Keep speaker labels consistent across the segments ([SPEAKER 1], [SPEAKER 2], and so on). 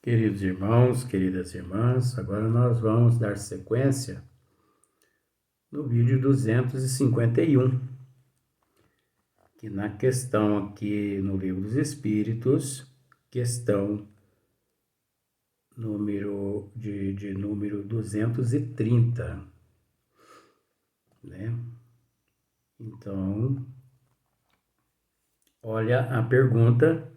[SPEAKER 1] Queridos irmãos, queridas irmãs, agora nós vamos dar sequência no vídeo 251, que na questão aqui no Livro dos Espíritos, questão número número 230, né? Então, olha a pergunta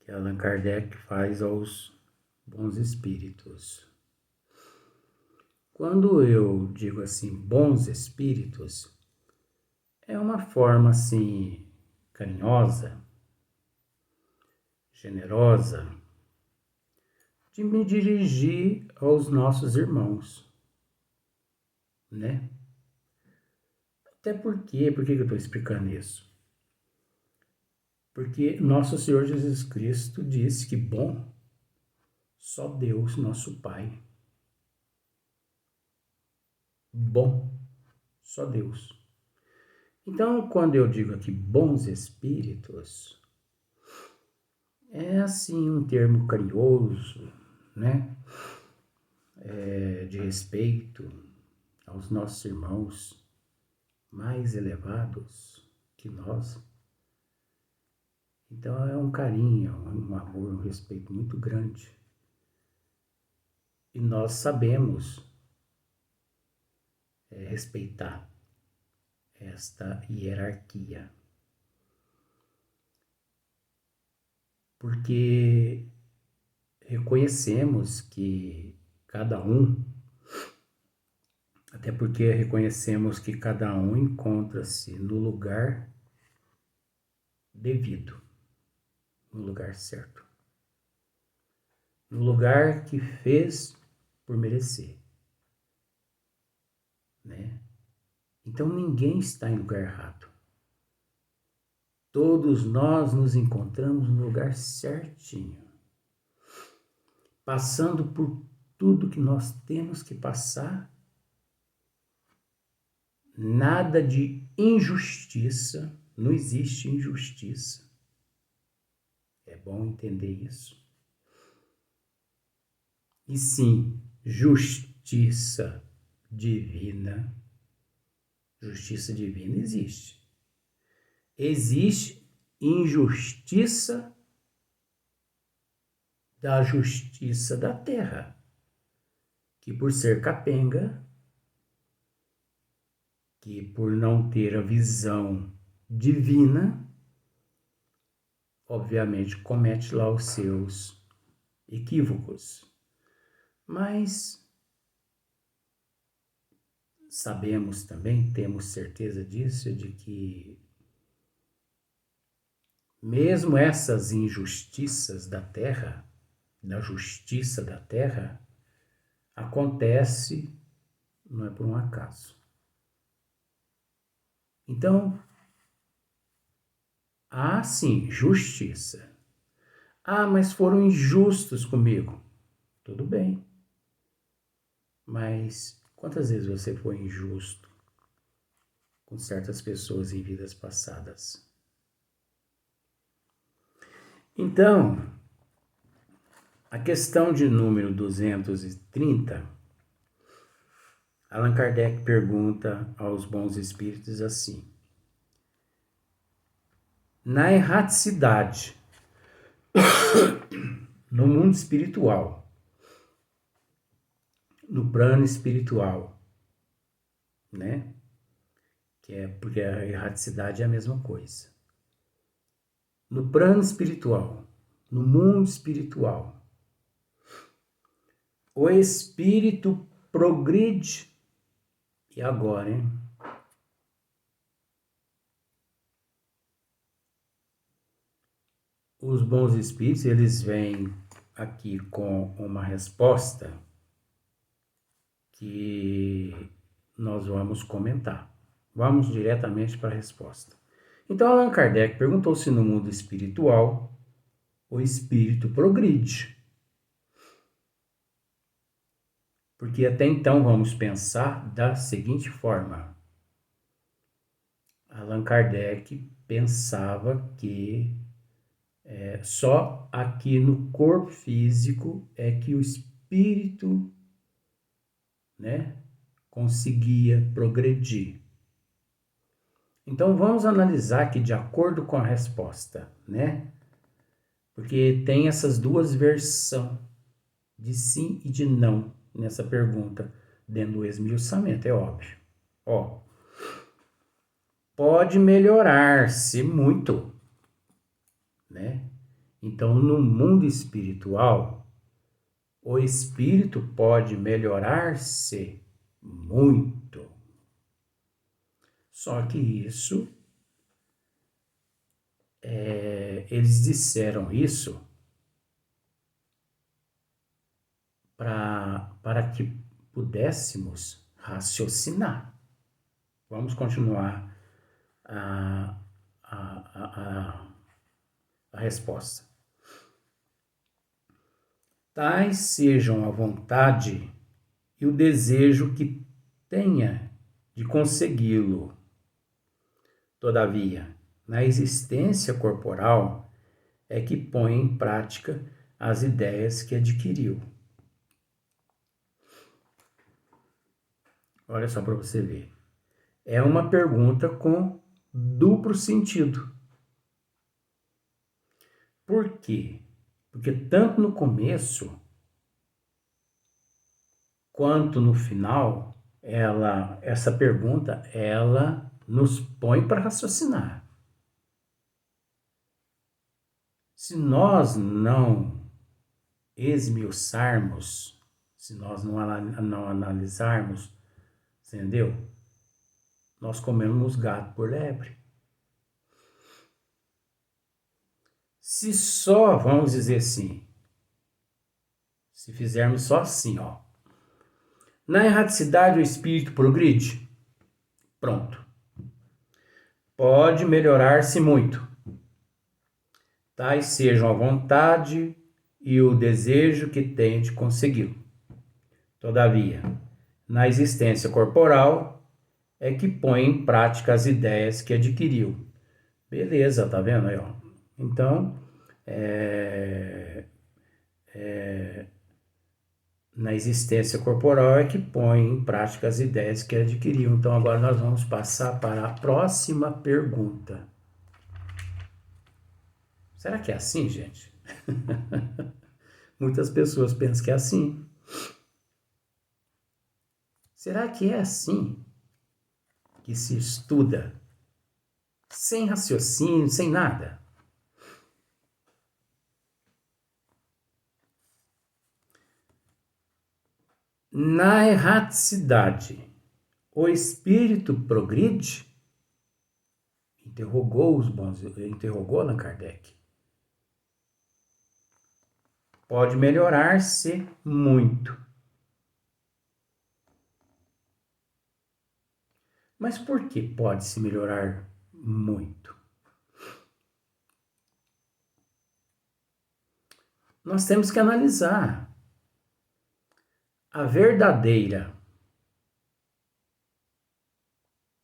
[SPEAKER 1] que Allan Kardec faz aos bons espíritos. Quando eu digo assim, bons espíritos, é uma forma assim, carinhosa, generosa, de me dirigir aos nossos irmãos, né? Até porque, por que eu estou explicando isso? Porque nosso Senhor Jesus Cristo disse que bom, só Deus, nosso Pai. Bom, só Deus. Então, quando eu digo aqui bons espíritos, é assim um termo carinhoso, né? De respeito aos nossos irmãos mais elevados que nós. Então é um carinho, um amor, um respeito muito grande. E nós sabemos respeitar esta hierarquia. Porque reconhecemos que cada um, até porque reconhecemos que cada um encontra-se no lugar devido, no lugar certo, no lugar que fez por merecer, né? Então ninguém está em lugar errado. Todos nós nos encontramos no lugar certinho, passando por tudo que nós temos que passar. Nada de injustiça, não existe injustiça. É bom entender isso. E sim, justiça divina. Justiça divina existe. Existe injustiça da justiça da terra, que por ser capenga, que por não ter a visão divina, obviamente comete lá os seus equívocos. Mas sabemos também, temos certeza disso, de que mesmo essas injustiças da terra, da justiça da terra, acontece, não é por um acaso. Então, há sim justiça. Ah, mas foram injustos comigo. Tudo bem. Mas quantas vezes você foi injusto com certas pessoas em vidas passadas? Então, a questão de número 230, Allan Kardec pergunta aos bons espíritos assim: na erraticidade, no mundo espiritual, no plano espiritual, né? Que é porque a erraticidade é a mesma coisa. No plano espiritual, no mundo espiritual, o espírito progride. E agora, hein? Os bons espíritos, eles vêm aqui com uma resposta que nós vamos comentar. Vamos diretamente para a resposta. Então, Allan Kardec perguntou se no mundo espiritual o espírito progride. Porque até então vamos pensar da seguinte forma. Allan Kardec pensava que Só aqui no corpo físico é que o espírito, né, conseguia progredir. Então vamos analisar aqui de acordo com a resposta, né? Porque tem essas duas versões de sim e de não nessa pergunta dentro do esmiuçamento, é óbvio. Ó, pode melhorar-se muito, né? Então, no mundo espiritual, o espírito pode melhorar-se muito. Só que isso, eles disseram isso para que pudéssemos raciocinar. Vamos continuar a resposta. Tais sejam a vontade e o desejo que tenha de consegui-lo. Todavia, na existência corporal é que põe em prática as ideias que adquiriu. Olha só para você ver. É uma pergunta com duplo sentido. Por quê? Porque tanto no começo quanto no final, essa pergunta, ela nos põe para raciocinar. Se nós não esmiuçarmos, se nós não analisarmos, entendeu? Nós comemos gato por lebre. Se só, vamos dizer assim, se fizermos só assim, ó. Na erraticidade o espírito progride? Pronto. Pode melhorar-se muito. Tais sejam a vontade e o desejo que tem de consegui-lo. Todavia, na existência corporal é que põe em prática as ideias que adquiriu. Beleza, tá vendo aí, ó? Então, na existência corporal é que põe em prática as ideias que adquiriu. Então, agora nós vamos passar para a próxima pergunta. Será que é assim, gente? Muitas pessoas pensam que é assim. Será que é assim que se estuda? Sem raciocínio, sem nada? Na erraticidade, o espírito progride? Interrogou Allan Kardec. Pode melhorar-se muito. Mas por que pode se melhorar muito? Nós temos que analisar a verdadeira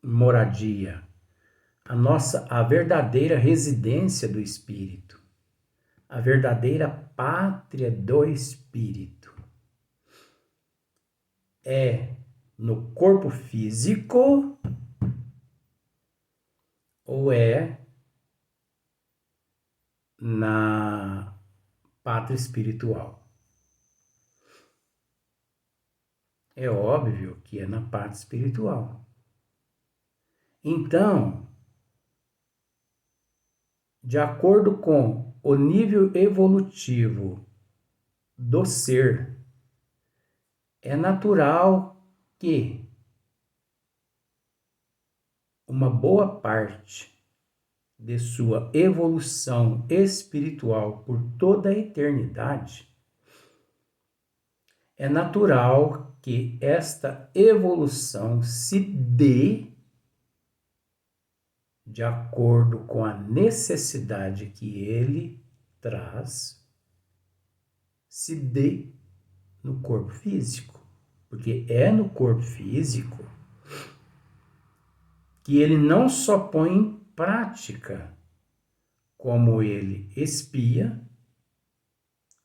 [SPEAKER 1] moradia, a verdadeira residência do espírito, a verdadeira pátria do espírito. É no corpo físico ou é na pátria espiritual? É óbvio que é na pátria espiritual. Então, de acordo com o nível evolutivo do ser, é natural que uma boa parte de sua evolução espiritual por toda a eternidade, é natural que esta evolução se dê de acordo com a necessidade que ele traz, se dê no corpo físico. Porque é no corpo físico que ele não só põe em prática como ele espia,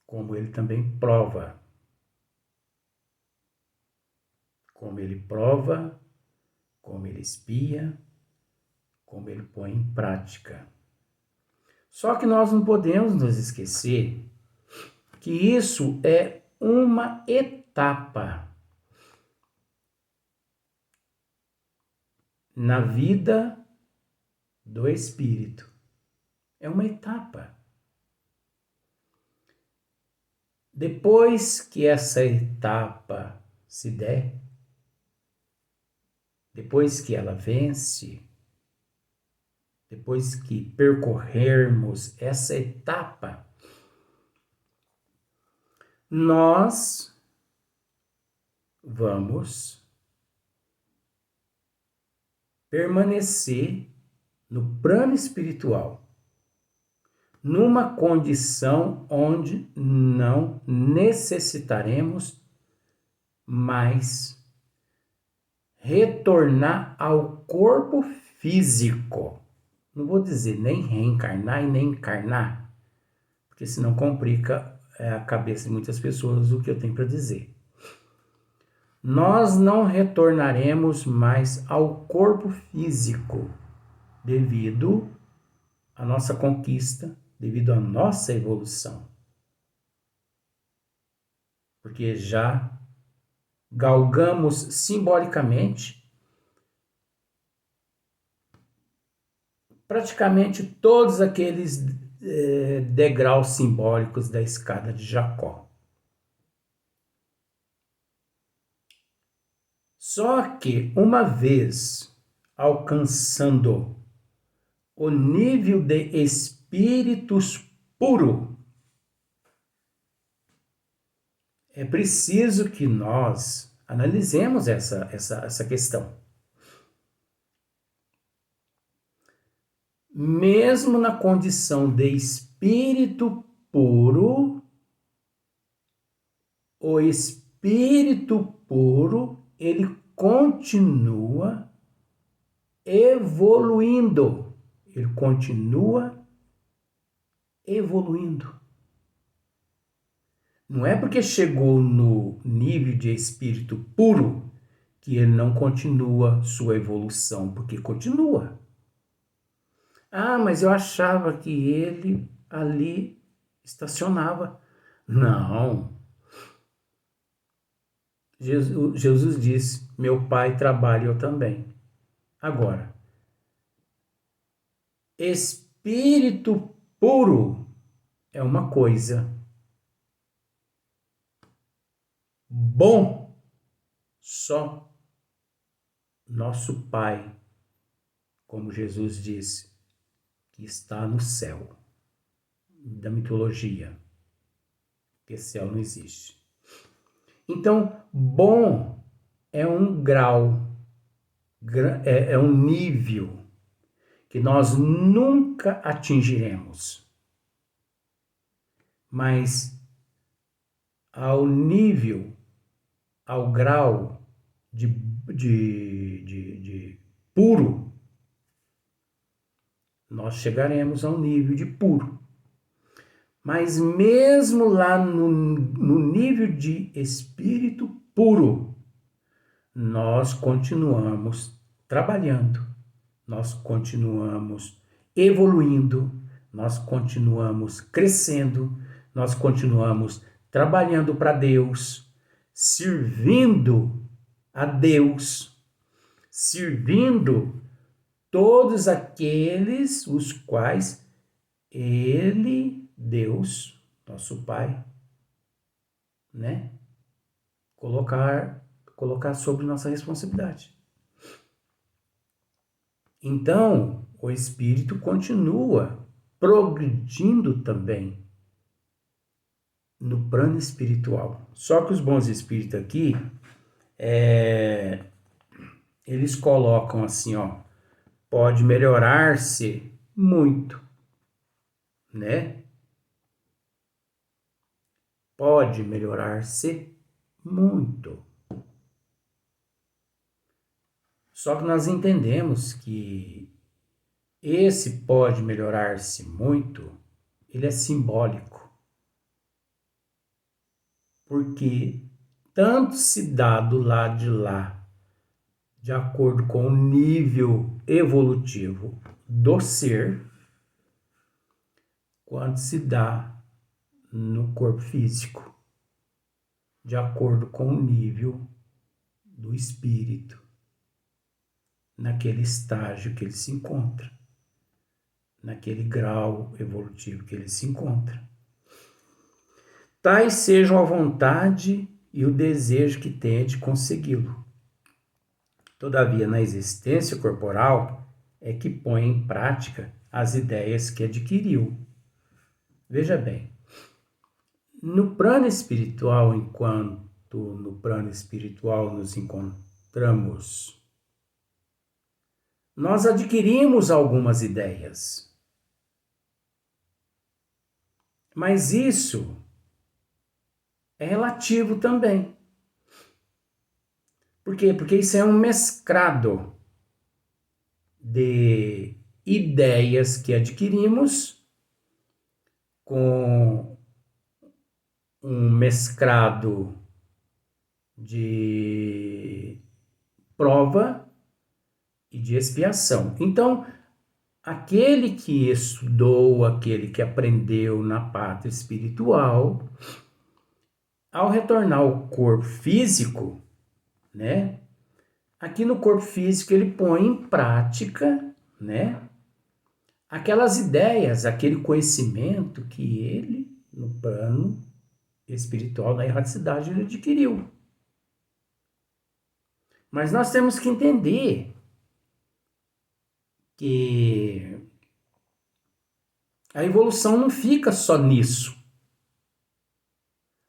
[SPEAKER 1] como ele também prova. Como ele prova, como ele espia, como ele põe em prática. Só que nós não podemos nos esquecer que isso é uma etapa na vida do espírito. É uma etapa. Depois que essa etapa se der, depois que ela vence, depois que percorrermos essa etapa, nós vamos permanecer no plano espiritual, numa condição onde não necessitaremos mais retornar ao corpo físico. Não vou dizer nem reencarnar e nem encarnar, porque senão complica a cabeça de muitas pessoas o que eu tenho para dizer. Nós não retornaremos mais ao corpo físico devido à nossa conquista, devido à nossa evolução. Porque já galgamos simbolicamente praticamente todos aqueles degraus simbólicos da escada de Jacó. Só que uma vez alcançando o nível de espíritos puro, é preciso que nós analisemos essa questão. Mesmo na condição de espírito puro, o espírito puro, ele continua evoluindo. Ele continua evoluindo. Não é porque chegou no nível de espírito puro que ele não continua sua evolução, porque continua. Ah, mas eu achava que ele ali estacionava. Não. Jesus disse, meu pai trabalha, eu também. Agora, espírito puro é uma coisa. Bom, só nosso Pai, como Jesus disse, que está no céu, da mitologia, porque céu não existe. Então, bom é um grau, é um nível que nós nunca atingiremos. Mas ao nível, ao grau de puro, nós chegaremos ao nível de puro. Mas mesmo lá no nível de espírito puro, nós continuamos trabalhando, nós continuamos evoluindo, nós continuamos crescendo, nós continuamos trabalhando para Deus, servindo a Deus, servindo todos aqueles os quais Ele, Deus, nosso Pai, né, colocar sobre nossa responsabilidade. Então, o espírito continua progredindo também no plano espiritual. Só que os bons espíritos aqui, eles colocam assim, ó, pode melhorar-se muito, né? Pode melhorar-se muito. Só que nós entendemos que esse pode melhorar-se muito, ele é simbólico. Porque tanto se dá do lado de lá, de acordo com o nível evolutivo do ser, quanto se dá no corpo físico, de acordo com o nível do espírito, naquele estágio que ele se encontra, naquele grau evolutivo que ele se encontra. Tais sejam a vontade e o desejo que tenha de consegui-lo. Todavia, na existência corporal é que põe em prática as ideias que adquiriu. Veja bem, no plano espiritual, enquanto no plano espiritual nos encontramos, nós adquirimos algumas ideias. Mas isso é relativo também. Por quê? Porque isso é um mesclado de ideias que adquirimos com um mesclado de prova e de expiação. Então, aquele que estudou, aquele que aprendeu na parte espiritual, ao retornar ao corpo físico, né? Aqui no corpo físico ele põe em prática, né? Aquelas ideias, aquele conhecimento que ele, no plano espiritual, na erraticidade, ele adquiriu. Mas nós temos que entender que a evolução não fica só nisso.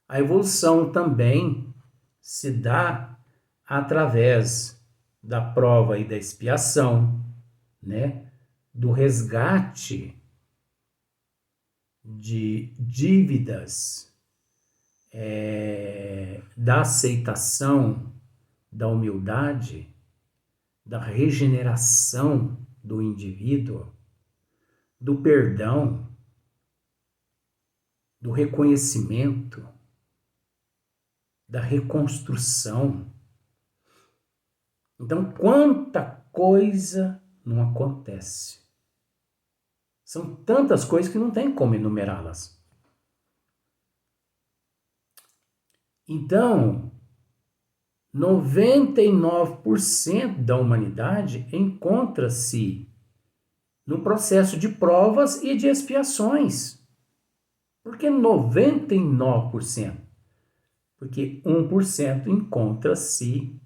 [SPEAKER 1] A evolução também se dá através da prova e da expiação, né? Do resgate de dívidas, da aceitação, da humildade, da regeneração do indivíduo, do perdão, do reconhecimento, da reconstrução. Então, quanta coisa não acontece. São tantas coisas que não tem como enumerá-las. Então, 99% da humanidade encontra-se no processo de provas e de expiações. Por que 99%? Porque 1% encontra-se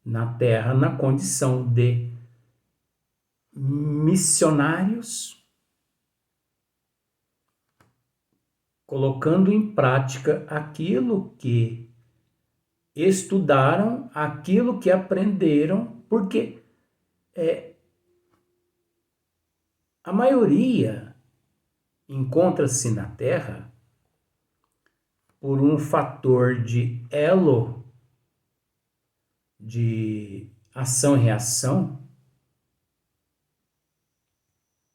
[SPEAKER 1] na Terra na condição de missionários, colocando em prática aquilo que estudaram, aquilo que aprenderam, porque a maioria encontra-se na Terra por um fator de elo de ação e reação,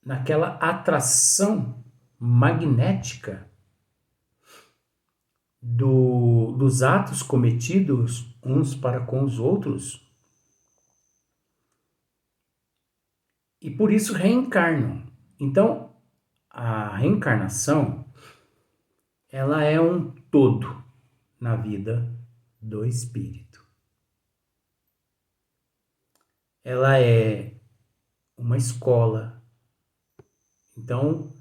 [SPEAKER 1] naquela atração magnética dos atos cometidos uns para com os outros, e por isso reencarnam. Então, a reencarnação, ela é um todo na vida do espírito. Ela é uma escola. Então,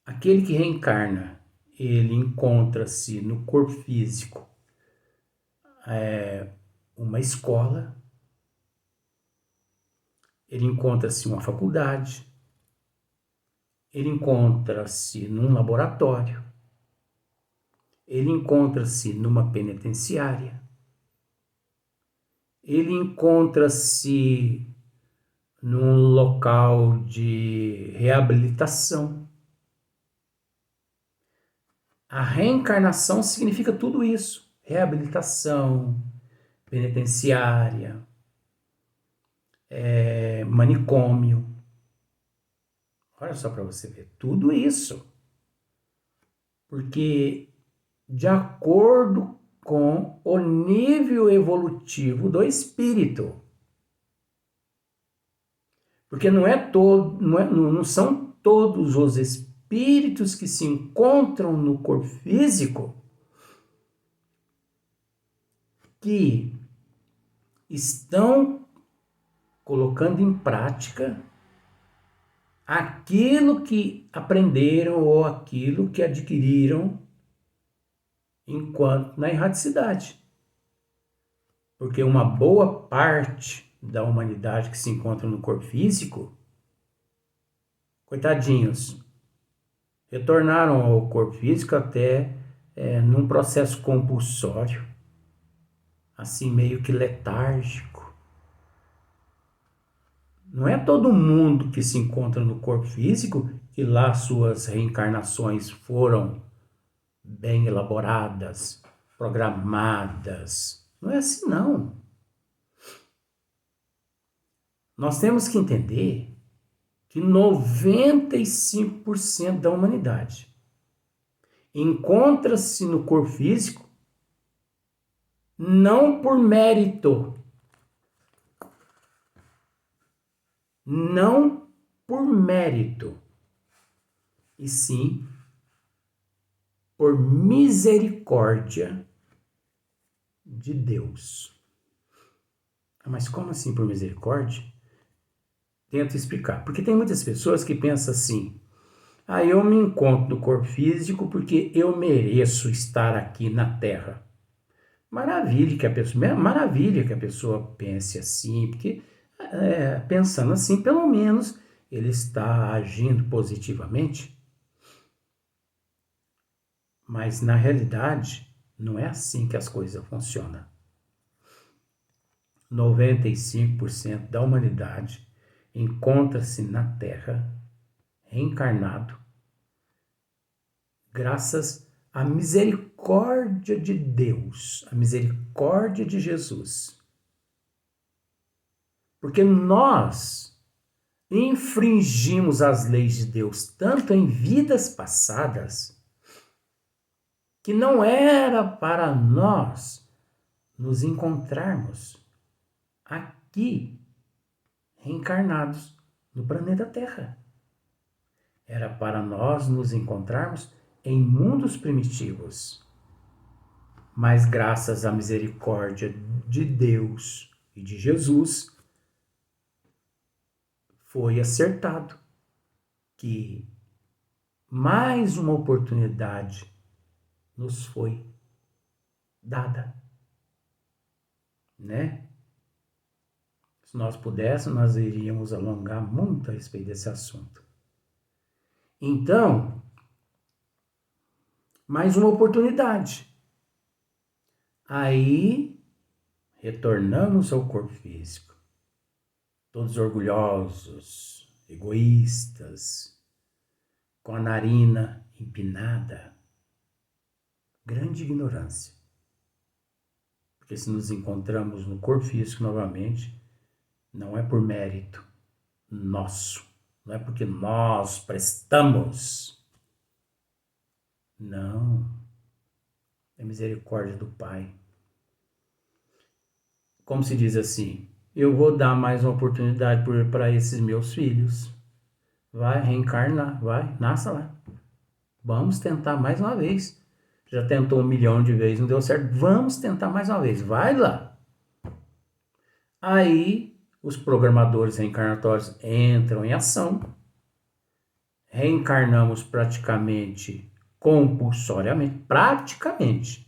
[SPEAKER 1] aquele que reencarna, ele encontra-se no corpo físico, uma escola, ele encontra-se em uma faculdade, ele encontra-se num laboratório, ele encontra-se numa penitenciária, ele encontra-se num local de reabilitação. A reencarnação significa tudo isso: reabilitação, penitenciária, manicômio. Olha só para você ver, tudo isso. Porque de acordo com o nível evolutivo do espírito. Porque não são todos os espíritos que se encontram no corpo físico que estão colocando em prática aquilo que aprenderam ou aquilo que adquiriram enquanto na erraticidade. Porque uma boa parte da humanidade que se encontra no corpo físico, coitadinhos, retornaram ao corpo físico até num processo compulsório, assim meio que letárgico. Não é todo mundo que se encontra no corpo físico que lá suas reencarnações foram bem elaboradas, programadas. Não é assim, não. Nós temos que entender que 95% da humanidade encontra-se no corpo físico não por mérito, não por mérito, e sim por misericórdia de Deus. Mas como assim por misericórdia? Tento explicar. Porque tem muitas pessoas que pensam assim: eu me encontro no corpo físico porque eu mereço estar aqui na Terra. Maravilha que a pessoa pense assim, porque pensando assim, pelo menos ele está agindo positivamente. Mas na realidade, não é assim que as coisas funcionam. 95% da humanidade encontra-se na Terra, reencarnado, graças à misericórdia de Deus, à misericórdia de Jesus. Porque nós infringimos as leis de Deus tanto em vidas passadas, que não era para nós nos encontrarmos aqui, reencarnados no planeta Terra. Era para nós nos encontrarmos em mundos primitivos. Mas graças à misericórdia de Deus e de Jesus, foi acertado que mais uma oportunidade nos foi dada, né? Se nós pudéssemos, nós iríamos alongar muito a respeito desse assunto. Então, mais uma oportunidade. Aí, retornamos ao corpo físico, todos orgulhosos, egoístas, com a narina empinada. Grande ignorância. Porque se nos encontramos no corpo físico novamente, não é por mérito nosso, não é porque nós prestamos. Não. É misericórdia do Pai. Como se diz assim, eu vou dar mais uma oportunidade para esses meus filhos. Vai reencarnar, vai, nasça lá. Vamos tentar mais uma vez. Já tentou 1 milhão de vezes, não deu certo. Vamos tentar mais uma vez, vai lá. Aí, os programadores reencarnatórios entram em ação. Reencarnamos praticamente compulsoriamente, praticamente.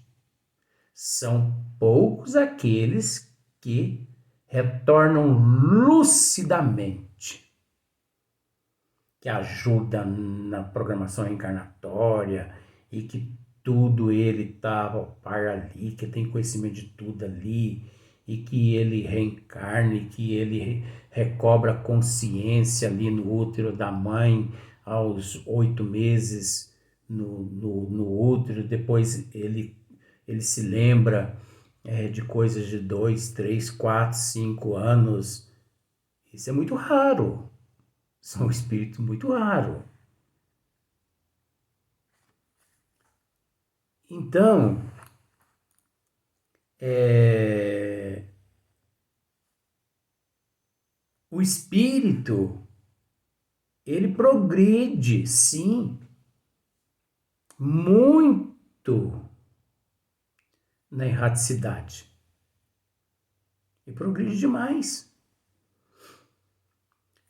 [SPEAKER 1] São poucos aqueles que retornam lucidamente, que ajudam na programação reencarnatória e que tudo ele estava ao par ali, que tem conhecimento de tudo ali, e que ele reencarna, e que ele recobra consciência ali no útero da mãe aos 8 meses no útero, depois ele se lembra de coisas de 2, 3, 4, 5 anos. Isso é muito raro. são espíritos muito raros. Então, o espírito, ele progride, sim, muito na erraticidade. E progride demais.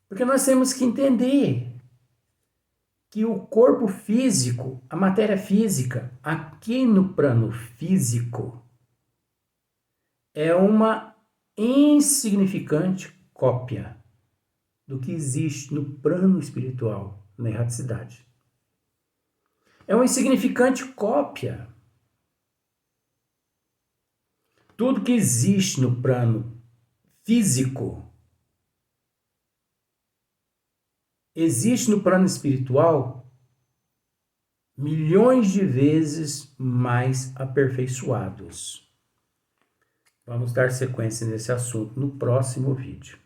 [SPEAKER 1] Porque nós temos que entender que o corpo físico, a matéria física, aqui no plano físico, é uma insignificante cópia do que existe no plano espiritual, na erraticidade. É uma insignificante cópia. Tudo que existe no plano físico existe no plano espiritual milhões de vezes mais aperfeiçoados. Vamos dar sequência nesse assunto no próximo vídeo.